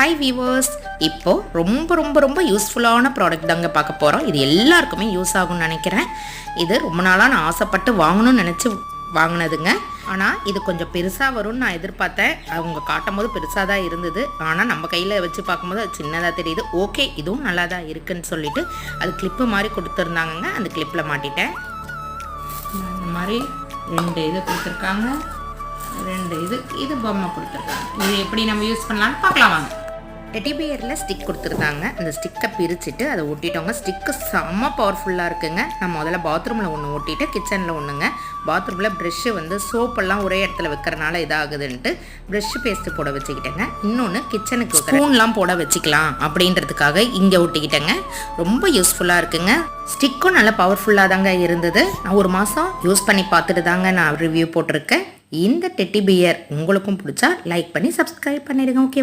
Hi viewers, இப்போ ரொம்ப ரொம்ப ரொம்ப யூஸ்ஃபுல்லான ப்ராடக்ட் தாங்க பார்க்க போகிறோம். இது எல்லாருக்குமே யூஸ் ஆகும்னு நினைக்கிறேன். இது ரொம்ப நாளாக நான் ஆசைப்பட்டு வாங்கணும்னு நினச்சி வாங்கினதுங்க. ஆனால் இது கொஞ்சம் பெருசாக வரும்னு நான் எதிர்பார்த்தேன். அவங்க காட்டும் போது பெருசாக தான் இருந்தது. ஆனால் நம்ம கையில் வச்சு பார்க்கும்போது அது சின்னதாக தெரியுது. ஓகே, இதுவும் நல்லா தான் இருக்குன்னு சொல்லிட்டு அது கிளிப்பு மாதிரி கொடுத்துருந்தாங்கங்க. அந்த கிளிப்பில் மாட்டிட்டேன். இந்த மாதிரி 2 இது கொடுத்துருக்காங்க, 2 இது பொம்மை கொடுத்துருக்காங்க. இது எப்படி நம்ம யூஸ் பண்ணலான்னு பார்க்கலாம் வாங்க. டெடி பியரில் ஸ்டிக் கொடுத்துருந்தாங்க. அந்த ஸ்டிக்கை பிரிச்சுட்டு அதை ஒட்டிட்டோங்க. ஸ்டிக்கு செம்ம பவர்ஃபுல்லாக இருக்குங்க. நான் முதல்ல பாத்ரூமில் ஒன்று ஒட்டிட்டு கிச்சனில் ஒன்றுங்க. பாத்ரூமில் ப்ரெஷ்ஷு சோப்பெல்லாம் ஒரே இடத்துல வைக்கிறனால இதாகுதுன்ட்டு ப்ரெஷ்ஷு பேஸ்ட்டு போட வச்சுக்கிட்டேங்க. இன்னொன்று கிச்சனுக்கு ஸ்பூன்லாம் போட வச்சுக்கலாம் அப்படின்றதுக்காக இங்கே ஒட்டிக்கிட்டேங்க. ரொம்ப யூஸ்ஃபுல்லாக இருக்குங்க. ஸ்டிக்கும் நல்லா பவர்ஃபுல்லாக தாங்க இருந்தது. நான் 1 மாதம் யூஸ் பண்ணி பார்த்துட்டு தாங்க நான் ரிவ்யூ போட்டிருக்கேன். இந்த டெடி பியர் உங்களுக்கும் பிடிச்சா லைக் பண்ணி சப்ஸ்கிரைப் பண்ணிடுங்க. ஓகே.